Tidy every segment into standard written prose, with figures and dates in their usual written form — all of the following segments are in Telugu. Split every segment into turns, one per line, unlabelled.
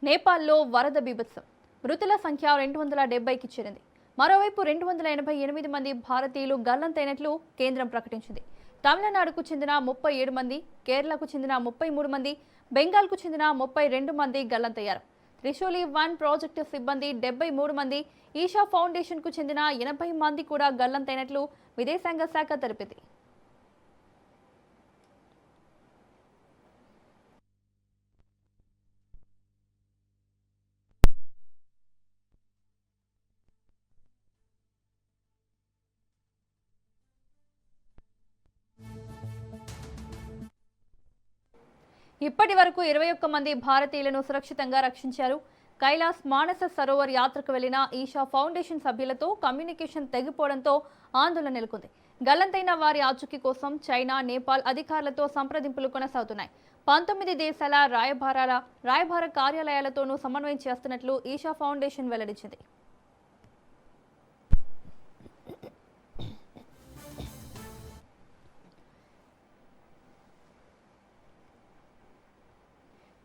నేపాల్లో వరద బీభత్సం. మృతుల సంఖ్య 270కి చేరింది. మరోవైపు 288 మంది భారతీయులు గల్లంతైనట్లు కేంద్రం ప్రకటించింది. తమిళనాడుకు చెందిన 37 మంది, కేరళకు చెందిన 33 మంది, బెంగాల్కు చెందిన 32 మంది గల్లంతయ్యారు. త్రిశూలి 1 ప్రాజెక్టు సిబ్బంది 73 మంది, ఈషా ఫౌండేషన్కు చెందిన 80 మంది కూడా గల్లంతైనట్లు విదేశాంగ శాఖ తెలిపింది. ఇప్పటి వరకు 21 మంది భారతీయులను సురక్షితంగా రక్షించారు. కైలాస్ మానస సరోవర్ యాత్రకు వెళ్లిన ఈషా ఫౌండేషన్ సభ్యులతో కమ్యూనికేషన్ తెగిపోవడంతో ఆందోళన నెలకొంది. గల్లంతైన వారి ఆచూకీ కోసం చైనా, నేపాల్ అధికారులతో సంప్రదింపులు కొనసాగుతున్నాయి. 19 దేశాల రాయబార కార్యాలయాలతోనూ సమన్వయం చేస్తున్నట్లు ఈషా ఫౌండేషన్ వెల్లడించింది.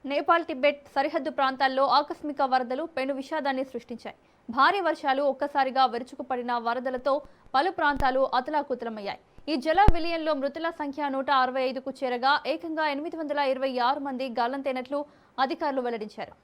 నేపాల్ టిబెట్ సరిహద్దు ప్రాంతాల్లో ఆకస్మిక వరదలు పెను విషాదాన్ని సృష్టించాయి. భారీ వర్షాలు ఒక్కసారిగా విరుచుకుపడిన వరదలతో పలు ప్రాంతాలు అతలాకుతలమయ్యాయి. ఈ జల విలయంలో మృతుల సంఖ్య 165కు చేరగా ఏకంగా 826 మంది గల్లంతైనట్లు అధికారులు వెల్లడించారు.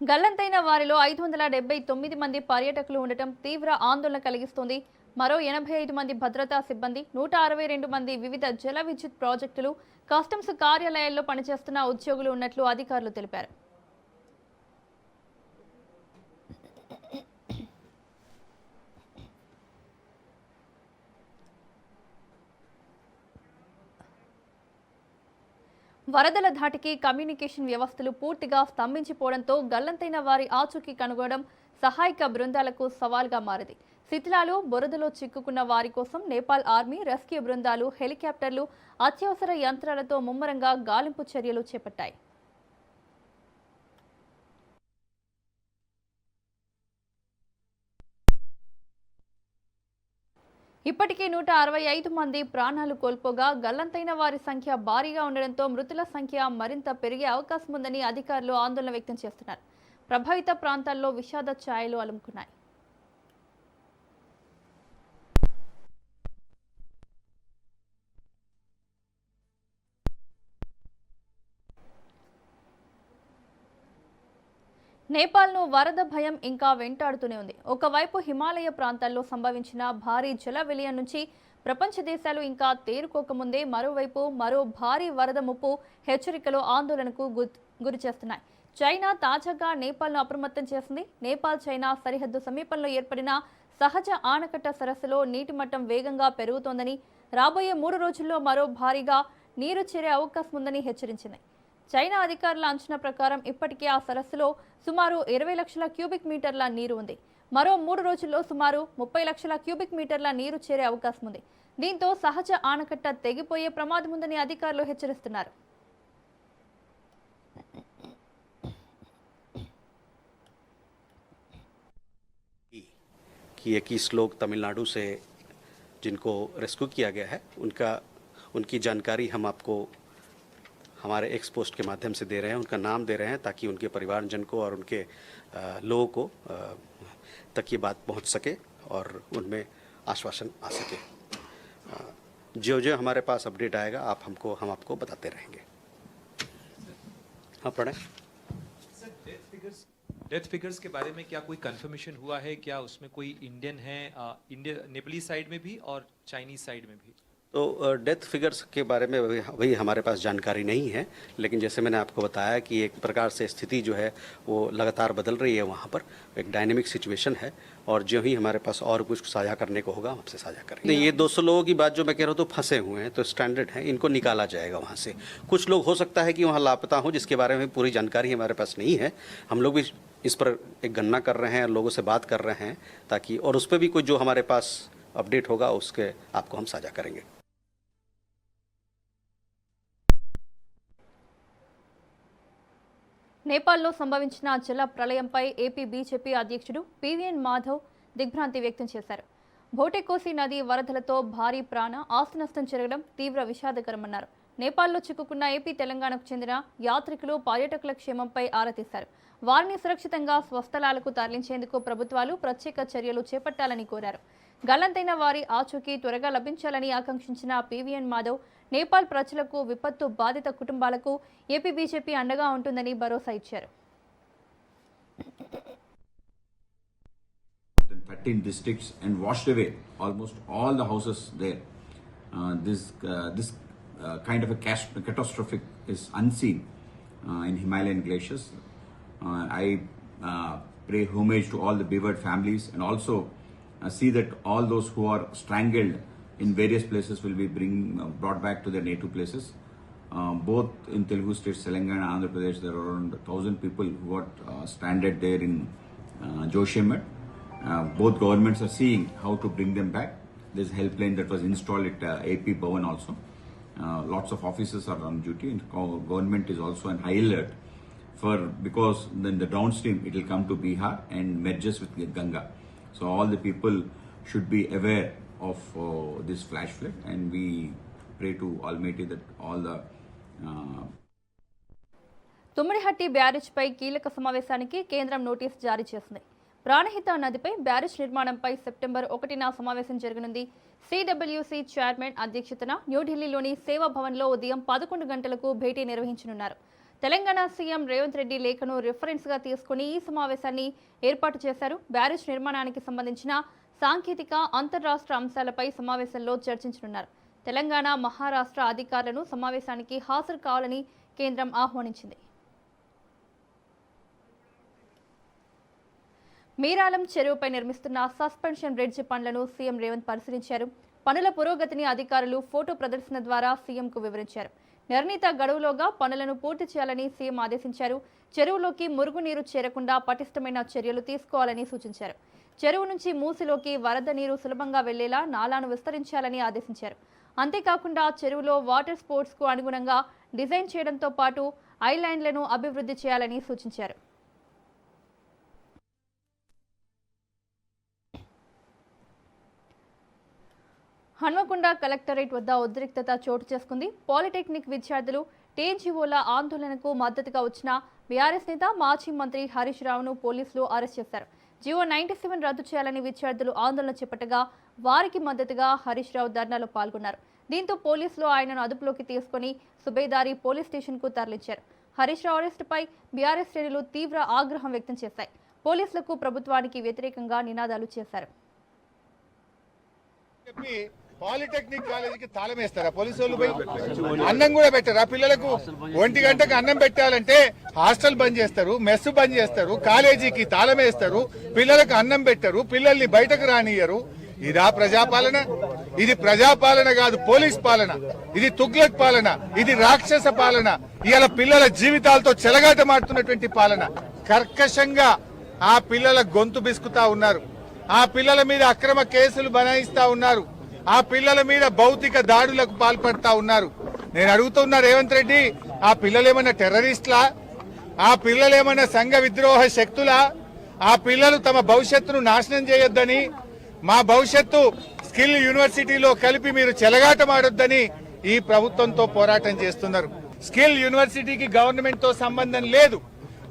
గల్లంతైన వారిలో 579 మంది పర్యాటకులు ఉండటం తీవ్ర ఆందోళన కలిగిస్తోంది. మరో 85 మంది భద్రతా సిబ్బంది, 162 మంది వివిధ జల విద్యుత్ ప్రాజెక్టులు, కస్టమ్స్ కార్యాలయాల్లో పనిచేస్తున్న ఉద్యోగులు ఉన్నట్లు అధికారులు తెలిపారు. వరదల ధాటికి కమ్యూనికేషన్ వ్యవస్థలు పూర్తిగా స్తంభించిపోవడంతో గల్లంతైన వారి ఆచూకీ కనుగొనడం సహాయక బృందాలకు సవాల్గా మారింది. శిథిలాలు, బురదలో చిక్కుకున్న వారి కోసం నేపాల్ ఆర్మీ, రెస్క్యూ బృందాలు, హెలికాప్టర్లు, అత్యవసర యంత్రాలతో ముమ్మరంగా గాలింపు చర్యలు చేపట్టాయి. ఇప్పటికే 165 మంది ప్రాణాలు కోల్పోగా గల్లంతైన వారి సంఖ్య భారీగా ఉండడంతో మృతుల సంఖ్య మరింత పెరిగే అవకాశం ఉందని అధికారులు ఆందోళన వ్యక్తం చేస్తున్నారు. ప్రభావిత ప్రాంతాల్లో విషాద ఛాయలు అలుముకున్నాయి. నేపాల్ను వరద భయం ఇంకా వెంటాడుతూనే ఉంది. ఒకవైపు హిమాలయ ప్రాంతాల్లో సంభవించిన భారీ జల విలయం నుంచి ప్రపంచ దేశాలు ఇంకా తేరుకోకముందే మరో భారీ వరద ముప్పు హెచ్చరికలు ఆందోళనకు గురి చేస్తున్నాయి. చైనా తాజాగా నేపాల్ను అప్రమత్తం చేసింది. నేపాల్ చైనా సరిహద్దు సమీపంలో ఏర్పడిన సహజ ఆనకట్ట సరస్సులో నీటి మట్టం వేగంగా పెరుగుతోందని, రాబోయే 3 రోజుల్లో మరో భారీగా నీరు చేరే అవకాశం ఉందని హెచ్చరించింది. చైనా అధికారుల అంచనా ప్రకారం ఇప్పటికే ఆ సరస్సులో సుమారు 20 లక్షల క్యూబిక్ మీటర్ల నీరు ఉంది. మరో 3 రోజుల్లో సుమారు 30 లక్షల క్యూబిక్ మీటర్ల నీరు చేరే అవకాశం ఉంది. దీంతో సహజ ఆనకట్ట తెగిపోయే ప్రమాదం ఉందని అధికారులు హెచ్చరిస్తున్నారు.
कि 21 लोग तमिलनाडु से जिनको रेस्क्यू किया गया है उनकी जानकारी हम आपको हमारे एक्स पोस्ट के माध्यम से दे रहे हैं, उनका नाम दे रहे हैं ताकि उनके परिवारजन को और उनके लोगों को तक ये बात पहुंच सके और उनमें आश्वासन आ सके। जो जो हमारे पास अपडेट आएगा हम आपको बताते रहेंगे। हाँ पढ़ें।
डेथ फिगर्स के बारे में क्या कोई कंफर्मेशन हुआ है? क्या उसमें कोई इंडियन है, नेपाली साइड में भी और चाइनीज साइड में भी?
तो डेथ फिगर्स के बारे में वही हमारे पास जानकारी नहीं है, लेकिन जैसे मैंने आपको बताया कि एक प्रकार से स्थिति जो है वो लगातार बदल रही है, वहाँ पर एक डायनेमिक सिचुएशन है और जो ही हमारे पास और कुछ साझा करने को होगा हमसे साझा करेंगे। ये 200 लोगों की बात जो मैं कह रहा हूँ तो फंसे हुए हैं, तो स्टैंडर्ड है, इनको निकाला जाएगा वहाँ से। कुछ लोग हो सकता है कि वहाँ लापता हों, जिसके बारे में पूरी जानकारी हमारे पास नहीं है। हम लोग भी इस पर एक गणना कर रहे हैं, लोगों से बात कर रहे हैं ताकि और उस पर भी कोई जो हमारे पास अपडेट होगा उसके आपको हम साझा करेंगे।
నేపాల్లో సంభవించిన జల ప్రళయంపై ఏపీ బీజేపీ అధ్యక్షుడు పీవీఎన్ మాధవ్ దిగ్భ్రాంతి వ్యక్తం చేశారు. భోటెకోసి నది వరదలతో భారీ ప్రాణ ఆస్తి నష్టం జరగడం తీవ్ర విషాదకరమన్నారు. నేపాల్లో చిక్కుకున్న ఏపీ తెలంగాణకు చెందిన యాత్రికులు పర్యాటకుల క్షేమంపై ఆరా తీశారు. వారిని సురక్షితంగా స్వస్థలాలకు తరలించేందుకు ప్రభుత్వాలు ప్రత్యేక చర్యలు చేపట్టాలని కోరారు. గల్లంతైన వారి ఆచూకీ త్వరగా లభించాలని ఆకాంక్షించిన పీవీఎన్ మాధవ్ నేపాల్ ప్రజలకు, విపత్తు బాధిత కుటుంబాలకు ఏపీ బీజేపీ అండగా ఉంటుందని భరోసా ఇచ్చారు.
13 districts and washed away almost all the houses there. This kind of a catastrophic is unseen in Himalayan glaciers. I pay homage to all the bewared families and also see that all those who are strangled in various places will be brought back to their native places. Both in Telugu states, Telangana, Andhra Pradesh, there are around 1,000 people who got stranded there in Joshiamad. Both governments are seeing how to bring them back. There's a helpline that was installed at AP Bhavan also. Lots of officers are on duty and government is also on high alert because then the downstream it will come to Bihar and merges with Ganga. So all the people should be aware of this flash flood and we pray to Almighty that all the
Tummidihatti barrage పై కీలక సమావేశానికి కేంద్రం నోటీసు జారీ చేసింది. ప్రాణహిత నదిపై బ్యారేజ్ నిర్మాణంపై సెప్టెంబర్ 1న సమావేశం జరగనుంది. సిడబ్ల్యూసీ చైర్మన్ అధ్యక్షతన న్యూఢిల్లీలోని సేవా భవన్లో ఉదయం 11 గంటలకు భేటీ నిర్వహించనున్నారు. తెలంగాణ సీఎం రేవంత్ రెడ్డి లేఖను రిఫరెన్స్గా తీసుకుని ఈ సమావేశాన్ని ఏర్పాటు చేశారు. బ్యారేజ్ నిర్మాణానికి సంబంధించిన సాంకేతిక అంతర్రాష్ట్ర అంశాలపై సమావేశంలో చర్చించనున్నారు. తెలంగాణ, మహారాష్ట్ర అధికారులను సమావేశానికి హాజరు కావాలని కేంద్రం ఆహ్వానించింది. మీరాలం చెరువుపై నిర్మిస్తున్న సస్పెన్షన్ బ్రిడ్జి పనులను సీఎం రేవంత్ పరిశీలించారు. పనుల పురోగతిని అధికారులు ఫోటో ప్రదర్శన ద్వారా సీఎంకు వివరించారు. నిర్ణీత గడువులోగా పనులను పూర్తి చేయాలని సీఎం ఆదేశించారు. చెరువులోకి మురుగునీరు చేరకుండా పటిష్టమైన చర్యలు తీసుకోవాలని సూచించారు. చెరువు నుంచి మూసిలోకి వరద నీరు సులభంగా వెళ్లేలా నాలాను విస్తరించాలని ఆదేశించారు. అంతేకాకుండా చెరువులో వాటర్ స్పోర్ట్స్ కు అనుగుణంగా డిజైన్ చేయడంతో పాటు ఐలాండ్లను అభివృద్ధి చేయాలని సూచించారు. హన్మకొండ కలెక్టరేట్ వద్ద ఉద్రిక్తత చోటు చేసుకుంది. పాలిటెక్నిక్ విద్యార్థులు టీఎన్జీఓల ఆందోళనకు మద్దతుగా వచ్చిన బీఆర్ఎస్ నేత మాజీ మంత్రి హరీష్ రావును పోలీసులు అరెస్ట్ చేశారు. జియో 97 రద్దు చేయాలని విద్యార్థులు ఆందోళన చేపట్టగా వారికి మద్దతుగా హరీష్ రావు ధర్నాలో పాల్గొన్నారు. దీంతో పోలీసులు ఆయనను అదుపులోకి తీసుకుని సుబేదారి పోలీస్ స్టేషన్కు తరలించారు. హరీష్ రావు అరెస్టుపై బీఆర్ఎస్ శ్రేణులు తీవ్ర ఆగ్రహం వ్యక్తం చేశాయి. పోలీసులకు, ప్రభుత్వానికి వ్యతిరేకంగా నినాదాలు చేశారు.
పాలిటెక్నిక్ కాలేజీకి తాళం వేస్తారా పోలీసు వాళ్ళు? పోయి అన్నం కూడా పెట్టారు. ఆ పిల్లలకు 1 గంటకు అన్నం పెట్టాలంటే హాస్టల్ బంద్ చేస్తారు, మెస్ బంద్ చేస్తారు, కాలేజీకి తాళం వేస్తారు, పిల్లలకు అన్నం పెట్టరు, పిల్లల్ని బయటకు రానియరు. ఇదా ప్రజాపాలన? ఇది ప్రజాపాలన కాదు, పోలీస్ పాలన. ఇది తుగ్లక్ పాలన, ఇది రాక్షస పాలన. ఇవాళ పిల్లల జీవితాలతో చెలగాటమాడుతున్నటువంటి పాలన. కర్కశంగా ఆ పిల్లల గొంతు బిసుకుతా ఉన్నారు. ఆ పిల్లల మీద అక్రమ కేసులు బనాయిస్తా ఉన్నారు. ఆ పిల్లల మీద భౌతిక దాడులకు పాల్పడతా ఉన్నారు. నేను అడుగుతున్నా రేవంత్ రెడ్డి, ఆ పిల్లలేమన్నా టెర్రరిస్టులా? ఆ పిల్లలేమన్నా సంఘ విద్రోహ శక్తులా? ఆ పిల్లలు తమ భవిష్యత్తును నాశనం చేయొద్దని, మా భవిష్యత్తు స్కిల్ యూనివర్సిటీలో కలిపి మీరు చెలగాటమాడొద్దని ఈ ప్రభుత్వంతో పోరాటం చేస్తున్నారు. స్కిల్ యూనివర్సిటీకి గవర్నమెంట్ తో సంబంధం లేదు.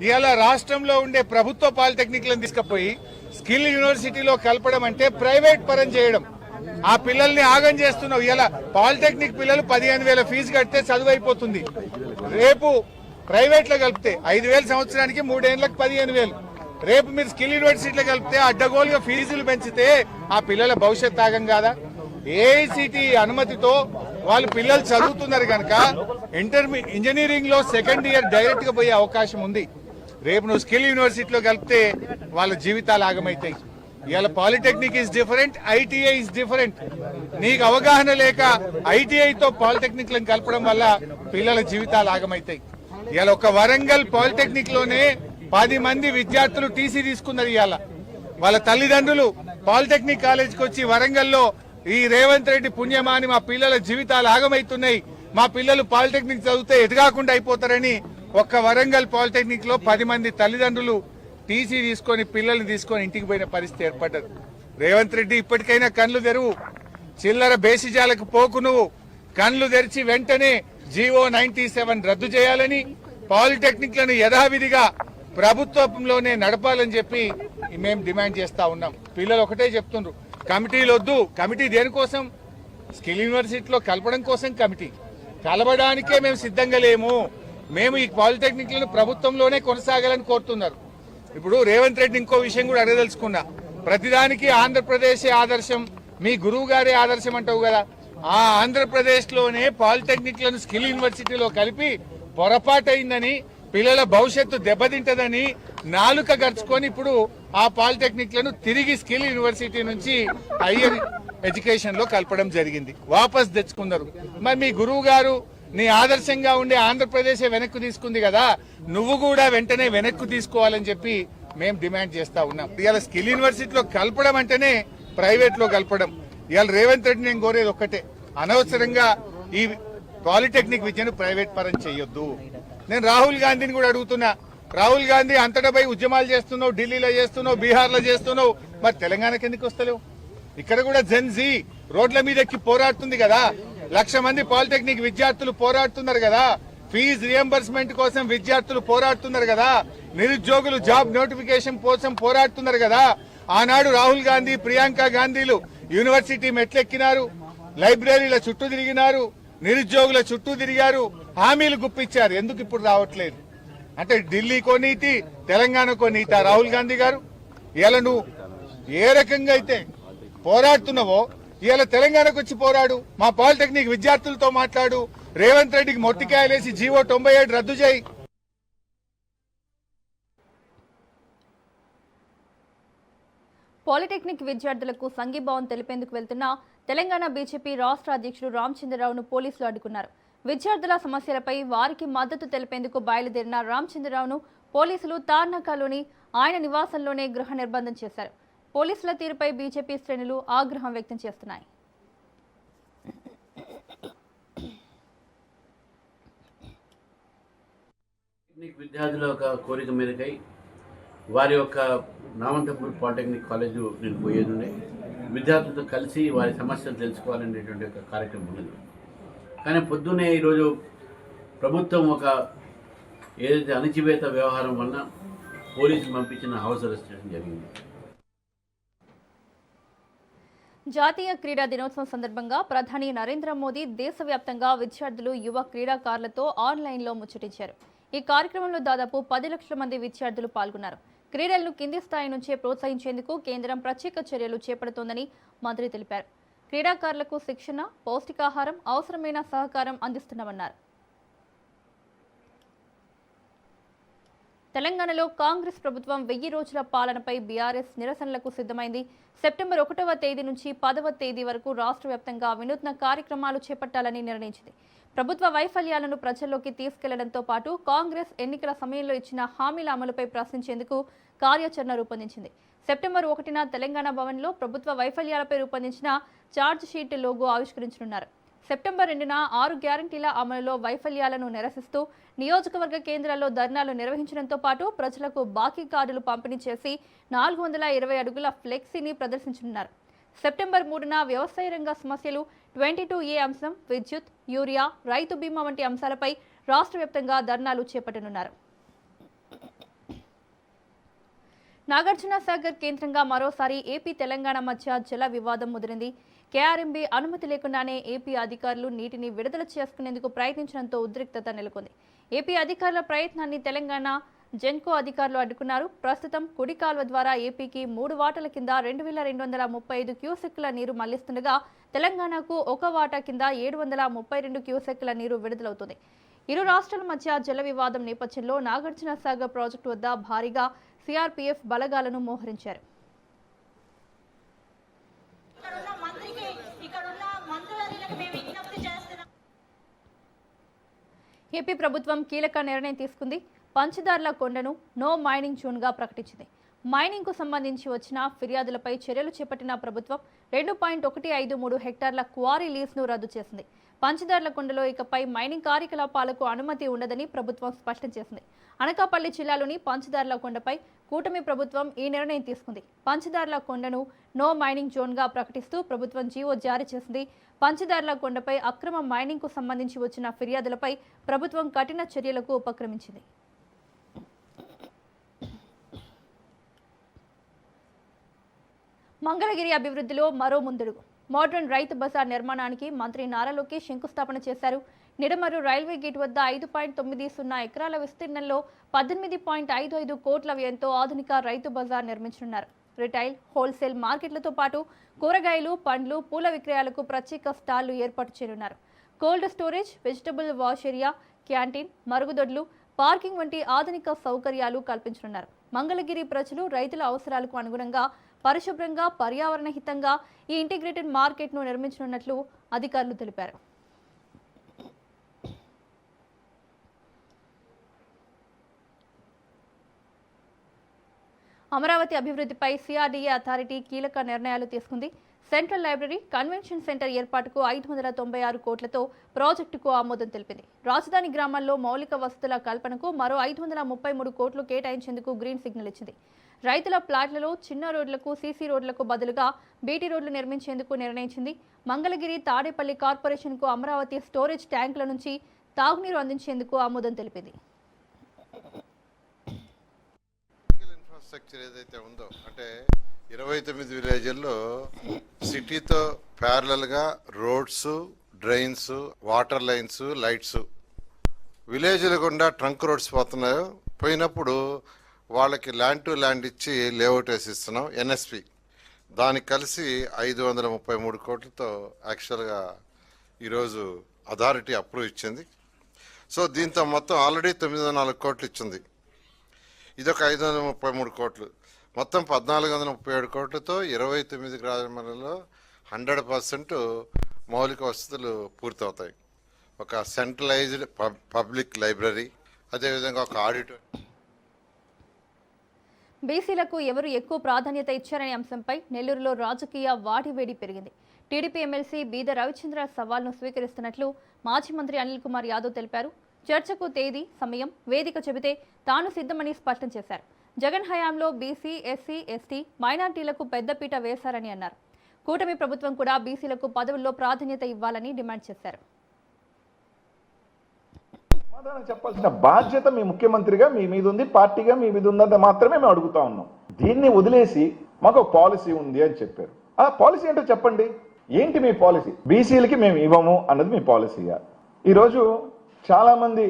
ఇవాళ రాష్ట్రంలో ఉండే ప్రభుత్వ పాలిటెక్నిక్లను తీసుకుపోయి స్కిల్ యూనివర్సిటీలో కలపడం అంటే ప్రైవేట్ పరం చేయడం. ఆ పిల్లల్ని ఆగం చేస్తున్నావు. ఇలా పాలిటెక్నిక్ పిల్లలు 15,000 ఫీజు కడితే చదువు అయిపోతుంది. రేపు ప్రైవేట్ లో కలిపితే 5,000 సంవత్సరానికి, 3 ఏళ్లకు 15,000. రేపు మీరు స్కిల్ యూనివర్సిటీలో కలిపితే అడ్డగోలుగా ఫీజులు పెంచితే ఆ పిల్లల భవిష్యత్ ఆగం కాదా? ఏఐసిటి అనుమతితో వాళ్ళు పిల్లలు చదువుతున్నారు కనుక ఇంజనీరింగ్ లో 2nd ఇయర్ డైరెక్ట్ గా పోయే అవకాశం ఉంది. రేపు నువ్వు స్కిల్ యూనివర్సిటీలో కలిపితే వాళ్ళ జీవితాలు ఆగమవుతాయి. ఇవాళ polytechnic is different, ITI is different. నీకు అవగాహన లేక ఐటీఐతో పాలిటెక్నిక్ లను కలపడం వల్ల పిల్లల జీవితాలు ఆగమవుతాయి. ఇవాళ ఒక వరంగల్ పాలిటెక్నిక్ లోనే 10 మంది విద్యార్థులు టీసీ తీసుకున్నారు. ఇవాళ వాళ్ళ తల్లిదండ్రులు పాలిటెక్నిక్ కాలేజీకి వచ్చి వరంగల్లో ఈ రేవంత్ రెడ్డి పుణ్యమాని మా పిల్లల జీవితాలు ఆగమవుతున్నాయి, మా పిల్లలు పాలిటెక్నిక్ చదివితే ఎదగాకుండా అయిపోతారని ఒక్క వరంగల్ పాలిటెక్నిక్ లో 10 మంది తల్లిదండ్రులు టీసీ తీసుకొని పిల్లల్ని తీసుకొని ఇంటికి పోయిన పరిస్థితి ఏర్పడ్డది. రేవంత్ రెడ్డి ఇప్పటికైనా కళ్ళు తెరువు, చిల్లర బేసిజాలకు పోకు, నువ్వు కళ్ళు తెరిచి వెంటనే జీవో 97 రద్దు చేయాలని, పాలిటెక్నిక్లను యథావిధిగా ప్రభుత్వంలోనే నడపాలని చెప్పి మేము డిమాండ్ చేస్తా ఉన్నాం. పిల్లలు ఒకటే చెప్తుండ్రు, కమిటీలు వద్దు. కమిటీ దేనికోసం? స్కిల్ యూనివర్సిటీలో కలపడం కోసం కమిటీ. కలవడానికే మేము సిద్ధంగా లేము. మేము ఈ పాలిటెక్నిక్లను ప్రభుత్వంలోనే కొనసాగాలని కోరుతున్నారు. ఇప్పుడు రేవంత్ రెడ్డి ఇంకో విషయం కూడా అడగదలుచుకున్నా. ప్రతిదానికి ఆంధ్రప్రదేశే ఆదర్శం, మీ గురువు గారే ఆదర్శం అంటావు కదా. ఆ ఆంధ్రప్రదేశ్ లోనే పాలిటెక్నిక్లను స్కిల్ యూనివర్సిటీలో కలిపి పొరపాటైందని, పిల్లల భవిష్యత్తు దెబ్బతింటదని నాలుక గడుచుకొని ఇప్పుడు ఆ పాలిటెక్నిక్లను తిరిగి స్కిల్ యూనివర్సిటీ నుంచి హైయర్ ఎడ్యుకేషన్ లో కలపడం జరిగింది. వాపస్ తెచ్చుకున్నారు. మరి మీ గురువు గారు నీ ఆదర్శంగా ఉండే ఆంధ్రప్రదేశ్ వెనక్కు తీసుకుంది కదా, నువ్వు కూడా వెంటనే వెనక్కు తీసుకోవాలని చెప్పి మేము డిమాండ్ చేస్తా ఉన్నాం. ఇవాళ స్కిల్ యూనివర్సిటీలో కలపడం అంటేనే ప్రైవేట్ లో కలపడం. ఇవాళ రేవంత్ రెడ్డి నేను కోరేది ఒక్కటే, అనవసరంగా ఈ పాలిటెక్నిక్ విద్యను ప్రైవేట్ పరం చేయొద్దు. నేను రాహుల్ గాంధీని కూడా అడుగుతున్నా, రాహుల్ గాంధీ అంతటా పోయి ఉద్యమాలు చేస్తున్నావు, ఢిల్లీలో చేస్తున్నావు, బీహార్లో చేస్తున్నావు, మరి తెలంగాణకి ఎందుకు వస్తలేవు? ఇక్కడ కూడా జెన్జీ రోడ్ల మీద ఎక్కి పోరాడుతుంది కదా, 1,00,000 మంది పాలిటెక్నిక్ విద్యార్థులు పోరాడుతున్నారు కదా, ఫీజు రియంబర్స్మెంట్ కోసం విద్యార్థులు పోరాడుతున్నారు కదా, నిరుద్యోగులు జాబ్ నోటిఫికేషన్ కోసం పోరాడుతున్నారు కదా. ఆనాడు రాహుల్ గాంధీ, ప్రియాంక గాంధీలు యూనివర్సిటీ మెట్లెక్కినారు, లైబ్రరీల చుట్టూ తిరిగినారు, నిరుద్యోగుల చుట్టూ తిరిగారు, హామీలు గుప్పించారు. ఎందుకు ఇప్పుడు రావట్లేదు? అంటే ఢిల్లీకో నీతి, తెలంగాణకో నీతి రాహుల్ గాంధీ గారు? ఇలా నువ్వు ఏ రకంగా అయితే పోరాడుతున్నావో ఇలా తెలంగాణకు వచ్చి పోరాడు, మా పాలిటెక్నిక్ విద్యార్థులతో మాట్లాడు, రేవంత్ రెడ్డికి మొట్టికాయలేసి జీవో 97 రద్దు చేయి.
పాలిటెక్నిక్ విద్యార్థులకు సంఘీభావం తెలిపేందుకు వెళ్తున్న తెలంగాణ బీజేపీ రాష్ట్ర అధ్యక్షుడు రామచంద్రరావును పోలీసులు అడ్డుకున్నారు. విద్యార్థుల సమస్యలపై వారికి మద్దతు తెలిపేందుకు బయలుదేరిన రామచంద్రరావును పోలీసులు తార్నాకలోని ఆయన నివాసంలోనే గృహ నిర్బంధం చేశారు. పోలీసుల తీరుపై బీజేపీ శ్రేణులు ఆగ్రహం వ్యక్తం చేస్తున్నాయి.
విద్యార్థుల యొక్క కోరిక మేరకై వారి యొక్క నామంతపూర్ పాలిటెక్నిక్ కాలేజ్ నేను పోయేది ఉండే, విద్యార్థులతో కలిసి వారి సమస్యలు తెలుసుకోవాలనేటువంటి ఒక కార్యక్రమం ఉన్నది. కానీ పొద్దున్నే ఈరోజు ప్రభుత్వం ఒక ఏదైతే అణచివేత వ్యవహారం వలన పోలీసులు పంపించిన హౌస్ అరెస్ట్ చేయడం జరిగింది.
జాతీయ క్రీడా దినోత్సవం సందర్భంగా ప్రధాని నరేంద్ర మోదీ దేశవ్యాప్తంగా విద్యార్థులు, యువ క్రీడాకారులతో ఆన్లైన్లో ముచ్చటించారు. ఈ కార్యక్రమంలో దాదాపు 10 లక్షల మంది విద్యార్థులు పాల్గొన్నారు. క్రీడలను కింది స్థాయి నుంచే ప్రోత్సహించేందుకు కేంద్రం ప్రత్యేక చర్యలు చేపడుతోందని మంత్రి తెలిపారు. క్రీడాకారులకు శిక్షణ, పౌష్టికాహారం, అవసరమైన సహకారం అందిస్తున్నామన్నారు. తెలంగాణలో కాంగ్రెస్ ప్రభుత్వం 1000 రోజుల పాలనపై బీఆర్ఎస్ నిరసనలకు సిద్ధమైంది. సెప్టెంబర్ 1వ తేదీ నుంచి 10వ తేదీ వరకు రాష్ట్ర వ్యాప్తంగా వినూత్న కార్యక్రమాలు చేపట్టాలని నిర్ణయించింది. ప్రభుత్వ వైఫల్యాలను ప్రజల్లోకి తీసుకెళ్లడంతో పాటు కాంగ్రెస్ ఎన్నికల సమయంలో ఇచ్చిన హామీల అమలుపై ప్రశ్నించేందుకు కార్యాచరణ రూపొందించింది. సెప్టెంబర్ 1న తెలంగాణ భవన్లో ప్రభుత్వ వైఫల్యాలపై రూపొందించిన ఛార్జ్ షీట్ లోగో ఆవిష్కరించనున్నారు. సెప్టెంబర్ 2న 6 గ్యారంటీల అమలులో వైఫల్యాలను నిరసిస్తూ నియోజకవర్గ కేంద్రాల్లో ధర్నాలు నిర్వహించడంతో పాటు ప్రజలకు బాకీ కార్డులు పంపిణీ చేసి 420 అడుగుల ఫ్లెక్సీని ప్రదర్శించనున్నారు. సెప్టెంబర్ 3న వ్యవసాయ రంగ సమస్యలు, 22A అంశం, విద్యుత్, యూరియా, రైతు బీమా వంటి అంశాలపై రాష్ట్ర వ్యాప్తంగా ధర్నాలు చేపట్టనున్నారు. నాగార్జున సాగర్ కేంద్రంగా మరోసారి ఏపీ తెలంగాణ మధ్య జల వివాదం ముదిరింది. కేఆర్ఎంబీ అనుమతి లేకుండానే ఏపీ అధికారులు నీటిని విడుదల చేసుకునేందుకు ప్రయత్నించడంతో ఉద్రిక్తత నెలకొంది. ఏపీ అధికారుల ప్రయత్నాన్ని తెలంగాణ జెన్కో అధికారులు అడ్డుకున్నారు. ప్రస్తుతం కుడి కాల్వ ద్వారా ఏపీకి 3 వాటాల కింద 2235 క్యూసెక్కుల నీరు మళ్లిస్తుండగా తెలంగాణకు 1 వాటా కింద 732 క్యూసెక్కుల నీరు విడుదలవుతుంది. ఇరు రాష్ట్రాల మధ్య జల వివాదం నేపథ్యంలో నాగార్జున సాగర్ ప్రాజెక్టు వద్ద భారీగా సిఆర్పీఎఫ్ బలగాలను మోహరించారు. ఏపీ ప్రభుత్వం కీలక నిర్ణయం తీసుకుంది. పంచదార్ల కొండను నో మైనింగ్ జోన్గా ప్రకటించింది. మైనింగ్కు సంబంధించి వచ్చిన ఫిర్యాదులపై చర్యలు చేపట్టిన ప్రభుత్వం 2.153 హెక్టార్ల క్వారీ లీజ్ను రద్దు చేసింది. పంచదార్లకొండలో ఇకపై మైనింగ్ కార్యకలాపాలకు అనుమతి ఉండదని ప్రభుత్వం స్పష్టం చేసింది. అనకాపల్లి జిల్లాలోని పంచదార్లకొండపై కూటమి ప్రభుత్వం ఈ నిర్ణయం తీసుకుంది. పంచదార్లకొండను నో మైనింగ్ జోన్గా ప్రకటిస్తూ ప్రభుత్వం జీవో జారీ చేసింది. పంచదార్లకొండపై అక్రమ మైనింగ్కు సంబంధించి వచ్చిన ఫిర్యాదులపై ప్రభుత్వం కఠిన చర్యలకు ఉపక్రమించింది. మంగళగిరి అభివృద్ధిలో మరో ముందడుగు. మోడ్రన్ రైతు బజార్ నిర్మాణానికి మంత్రి నారా లోకేష్ శంకుస్థాపన చేశారు. నిడమర్రు రైల్వే గేట్ వద్ద 5.90 ఎకరాల విస్తీర్ణంలో 18.55 కోట్ల వ్యయంతో ఆధునిక రైతు బజార్ నిర్మించనున్నారు. రిటైల్, హోల్సేల్ మార్కెట్లతో పాటు కూరగాయలు, పండ్లు, పూల విక్రయాలకు ప్రత్యేక స్టాళ్లు ఏర్పాటు చేయనున్నారు. Cold storage, vegetable wash area, canteen, మరుగుదొడ్లు, పార్కింగ్ వంటి ఆధునిక సౌకర్యాలు కల్పించనున్నారు. మంగళగిరి ప్రజలు రైతుల అవసరాలకు అనుగుణంగా పరిశుభ్రంగా, పర్యావరణ హితంగా ఈ ఇంటిగ్రేటెడ్ మార్కెట్ను నిర్మించనున్నట్లు అధికారులు తెలిపారు. అమరావతి అభివృద్ధిపై సిఆర్డీఏ అథారిటీ కీలక నిర్ణయాలు తీసుకుంది. సెంట్రల్ లైబ్రరీ, కన్వెన్షన్ సెంటర్ ఏర్పాటుకు 596 కోట్లతో ప్రాజెక్టుకు ఆమోదం తెలిపింది. రాజధాని గ్రామాల్లో మౌలిక వసతుల కల్పనకు మరో 533 కోట్లు కేటాయించేందుకు గ్రీన్ సిగ్నల్ ఇచ్చింది. రైతుల ప్లాట్లలో చిన్న రోడ్లకు, సీసీ రోడ్లకు బదులుగా బీటీ రోడ్లు నిర్మించేందుకు నిర్ణయించింది. మంగళగిరి, తాడేపల్లి కార్పొరేషన్కు అమరావతి స్టోరేజ్ ట్యాంకుల నుంచి తాగునీరు అందించేందుకు ఆమోదం తెలిపింది.
ఇన్ఫ్రాస్ట్రక్చర్ ఏదైతే ఉందో అంటే 29 విలేజ్ల్లో సిటీతో ప్యారలల్గా roads, drains, water lines, lights విలేజ్ల గుండా ట్రంక్ రోడ్స్ పోతున్నాయో పోయినప్పుడు వాళ్ళకి ల్యాండ్ టు ల్యాండ్ ఇచ్చి లేఅవుట్ వేసి ఇస్తున్నాం. ఎన్ఎస్పి దానికి కలిసి 533 కోట్లతో యాక్చువల్గా ఈరోజు అథారిటీ అప్రూవ్ ఇచ్చింది. సో దీంతో మొత్తం ఆల్రెడీ 904 కోట్లు ఇచ్చింది. ఇదొక 533 కోట్లు, మొత్తం 1437 కోట్లతో 29 గ్రామాలలో 100% మౌలిక వసతులు పూర్తవుతాయి. ఒక సెంట్రలైజ్డ్ పబ్లిక్ లైబ్రరీ, అదేవిధంగా ఒక ఆడిటోరియం.
బీసీలకు ఎవరు ఎక్కువ ప్రాధాన్యత ఇచ్చారనే అంశంపై నెల్లూరులో రాజకీయ వాడివేడి పెరిగింది. టీడీపీ ఎమ్మెల్సీ బీద రవిచంద్ర సవాల్ను స్వీకరిస్తున్నట్లు మాజీ మంత్రి అనిల్ కుమార్ యాదవ్ తెలిపారు. చర్చకు తేదీ, సమయం, వేదిక చెబితే తాను సిద్ధమని స్పష్టం చేశారు. జగన్ హయాంలో బీసీ, ఎస్సీ, ఎస్టీ, మైనార్టీలకు పెద్దపీట వేశారని అన్నారు. కూటమి ప్రభుత్వం కూడా బీసీలకు పదవుల్లో ప్రాధాన్యత ఇవ్వాలని డిమాండ్ చేశారు.
సమాధానం చెప్పాల్సిన బాధ్యత మీ ముఖ్యమంత్రిగా మీ మీద ఉంది, పార్టీగా మీ మీద ఉందంత మాత్రమే మేము అడుగుతా ఉన్నాం. దీన్ని వదిలేసి మాకు ఒక పాలసీ ఉంది అని చెప్పారు. ఆ పాలసీ ఏంటో చెప్పండి. ఏంటి మీ పాలసీ? బీసీలకి మేము ఇవ్వము అన్నది మీ పాలసీయా? ఈరోజు చాలా మంది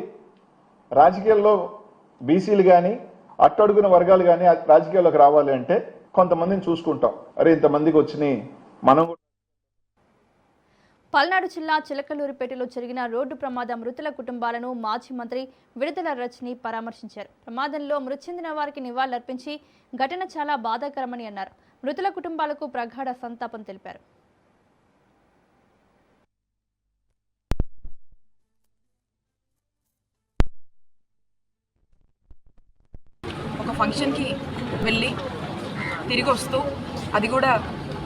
రాజకీయాల్లో బీసీలు కానీ అట్టడుగున వర్గాలు కానీ రాజకీయాల్లోకి రావాలి అంటే కొంతమందిని చూసుకుంటాం. అరే ఇంతమందికి వచ్చినాయి మనం.
పల్నాడు జిల్లా చిలకలూరిపేటలో జరిగిన రోడ్డు ప్రమాద మృతుల కుటుంబాలను మాజీ మంత్రి విడుదల రజని పరామర్శించారు. ప్రమాదంలో మృతి చెందిన వారికి నివాళులర్పించి ఘటన చాలా బాధాకరమని అన్నారు. మృతుల కుటుంబాలకు ప్రగాఢ సంతాపం తెలిపారు.
ఒక ఫంక్షన్కి వెళ్ళి తిరిగి వస్తూ అది కూడా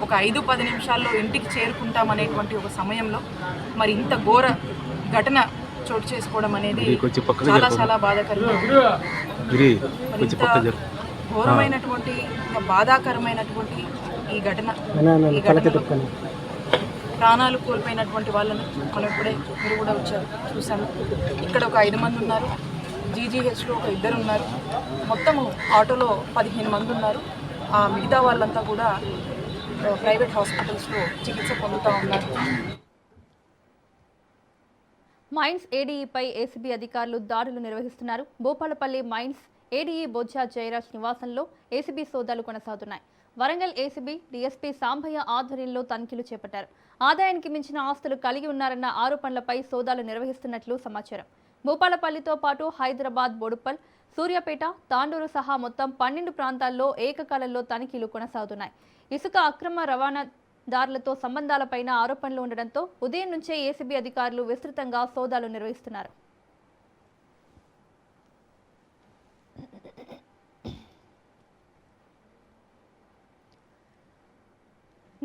ఒక 5-10 నిమిషాల్లో ఇంటికి చేరుకుంటామనేటువంటి ఒక సమయంలో మరి ఇంత ఘోర ఘటన చోటు చేసుకోవడం అనేది చాలా చాలా బాధాకరంగా ఇంత ఘోరమైనటువంటి ఒక బాధాకరమైనటువంటి ఈ ఘటనలో ప్రాణాలు కోల్పోయినటువంటి వాళ్ళని మనం ఇప్పుడే మీరు కూడా వచ్చారు చూసాము. ఇక్కడ ఒక 5 మంది ఉన్నారు, జీజీహెచ్లో ఒక 2 ఉన్నారు, మొత్తము ఆటోలో 15 మంది ఉన్నారు. ఆ మిగతా వాళ్ళంతా కూడా ప్రైవేట్ హాస్పిటల్స్లో చికిత్స పొందుతూ ఉన్నారు.
మైన్స్ ఏడీఈపై ఏసీబీ అధికారులు దాడులు నిర్వహిస్తున్నారు. భూపాలపల్లి మైన్స్ ఏడీఈ బొజ్జా జయరాజ్ నివాసంలో ఏసీబీ సోదాలు కొనసాగుతున్నాయి. వరంగల్ ఏసీబీ డీఎస్పీ సాంబయ్య ఆధ్వర్యంలో తనిఖీలు చేపట్టారు. ఆదాయానికి మించిన ఆస్తులు కలిగి ఉన్నారన్న ఆరోపణలపై సోదాలు నిర్వహిస్తున్నట్లు సమాచారం. భూపాలపల్లితో పాటు హైదరాబాద్, బోడుప్పల్, సూర్యాపేట, తాండూరు సహా మొత్తం 12 ప్రాంతాల్లో ఏకకాలంలో తనిఖీలు కొనసాగుతున్నాయి. ఇసుక అక్రమ రవాణాదారులతో సంబంధాలపైన ఆరోపణలు ఉండడంతో ఉదయం నుంచే ఏసీబీ అధికారులు విస్తృతంగా సోదాలు నిర్వహిస్తున్నారు.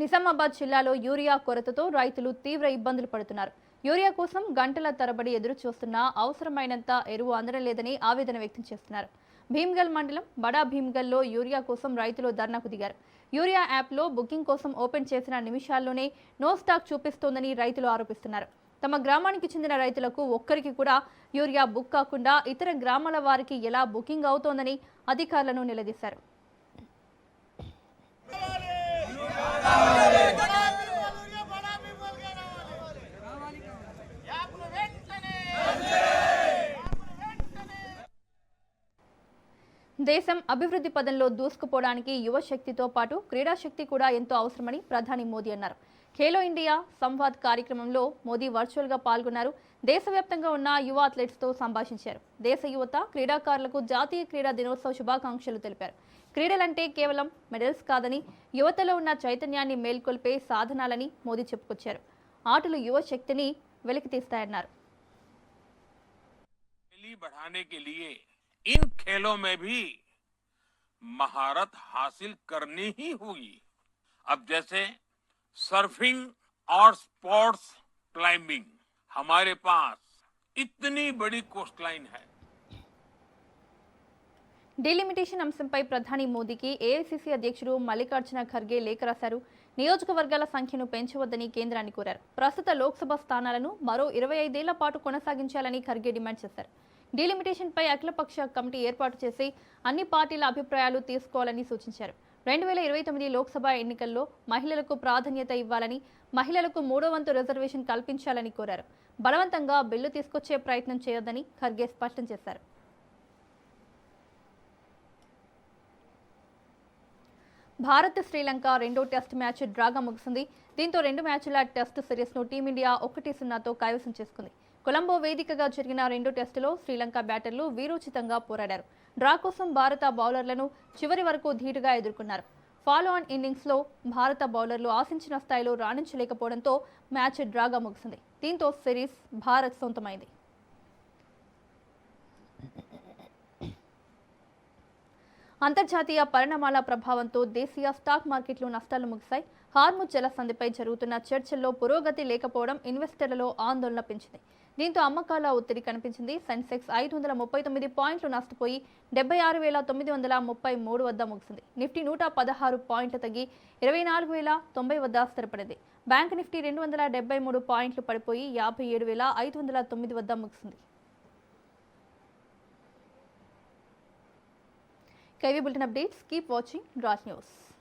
నిజామాబాద్ జిల్లాలో యూరియా కొరతతో రైతులు తీవ్ర ఇబ్బందులు పడుతున్నారు. యూరియా కోసం గంటల తరబడి ఎదురు చూస్తున్నా అవసరమైనంత ఎరువు అందడం లేదని ఆవేదన వ్యక్తం చేస్తున్నారు. భీమ్గల్ మండలం బడా భీమ్గల్లో యూరియా కోసం రైతులు ధర్నాకు దిగారు. యూరియా యాప్లో బుకింగ్ కోసం ఓపెన్ చేసిన నిమిషాల్లోనే నో స్టాక్ చూపిస్తోందని రైతులు ఆరోపిస్తున్నారు. తమ గ్రామానికి చెందిన రైతులకు ఒక్కరికి కూడా యూరియా బుక్ కాకుండా ఇతర గ్రామాల వారికి ఎలా బుకింగ్ అవుతోందని అధికారులను నిలదీశారు. దేశం అభివృద్ధి పదంలో దూసుకుపోవడానికి యువశక్తితో పాటు క్రీడాశక్తి కూడా ఎంతో అవసరమని ప్రధాని మోదీ అన్నారు. ఖేలో ఇండియా సంవాద్ కార్యక్రమంలో మోదీ వర్చువల్గా పాల్గొన్నారు. దేశవ్యాప్తంగా ఉన్న యువ అథ్లెట్స్తో సంభాషించారు. దేశ యువత క్రీడాకారులకు జాతీయ క్రీడా దినోత్సవ శుభాకాంక్షలు తెలిపారు. క్రీడలంటే కేవలం మెడల్స్ కాదని, యువతలో ఉన్న చైతన్యాన్ని మేల్కొల్పే సాధనాలని మోదీ చెప్పుకొచ్చారు. ఆటలు యువ శక్తిని వెలికితీస్తాయన్నారు.
इन खेलों में भी महारत हासिल करनी ही होगी। अब जैसे सर्फिंग और स्पोर्ट्स क्लाइंबिंग, हमारे पास इतनी बड़ी कोस्टलाइन है।
డీలిమిటేషన్ అంశంపై ప్రధాని మోదీకి ఏఐసీసీ అధ్యక్షుడు మల్లికార్జున ఖర్గే లేఖ రాశారు. నియోజకవర్గాల సంఖ్యను పెంచవద్దని కేంద్రాన్ని కోరారు. ప్రస్తుత లోక్సభ స్థానాలను మరో 25 ఏళ్ల పాటు కొనసాగించాలని ఖర్గే డిమాండ్ చేశారు. డీలిమిటేషన్పై అఖిలపక్ష కమిటీ ఏర్పాటు చేసి అన్ని పార్టీల అభిప్రాయాలు తీసుకోవాలని సూచించారు. 2029 లోక్సభ ఎన్నికల్లో మహిళలకు ప్రాధాన్యత ఇవ్వాలని, మహిళలకు 3వ వంతు రిజర్వేషన్ కల్పించాలని కోరారు. బలవంతంగా బిల్లు తీసుకొచ్చే ప్రయత్నం చేయొద్దని ఖర్గే స్పష్టం చేశారు. భారత్ శ్రీలంక రెండో టెస్ట్ మ్యాచ్ డ్రాగా ముగిసింది. దీంతో 2 మ్యాచ్ల టెస్ట్ సిరీస్ను టీమిండియా 1-0తో కైవసం చేసుకుంది. కొలంబో వేదికగా జరిగిన రెండో టెస్టులో శ్రీలంక బ్యాటర్లు వీరోచితంగా పోరాడారు. డ్రా కోసం భారత బౌలర్లను చివరి వరకు ధీటుగా ఎదుర్కొన్నారు. ఫాలో ఆన్ ఇన్నింగ్స్లో భారత బౌలర్లు ఆశించిన స్థాయిలో రాణించలేకపోవడంతో మ్యాచ్ డ్రాగా ముగిసింది. దీంతో సిరీస్ భారత్ సొంతమైంది. అంతర్జాతీయ పరిణామాల ప్రభావంతో దేశీయ స్టాక్ మార్కెట్లు నష్టాలు ముగిశాయి. హార్ముజ్ జలసంధిపై జరుగుతున్న చర్చల్లో పురోగతి లేకపోవడం ఇన్వెస్టర్లలో ఆందోళన పెంచింది. దీంతో అమ్మకాల ఒత్తిడి కనిపించింది. సెన్సెక్స్ 539 పాయింట్లు నష్టపోయి 76,933 వద్ద ముగిసింది. నిఫ్టీ 116 పాయింట్లు తగ్గి 24,090 వద్ద స్థిరపడింది. బ్యాంక్ నిఫ్టీ 273 పాయింట్లు పడిపోయి 57,509 వద్ద ముగిసింది. KV Bulletin updates. Keep watching Raj News.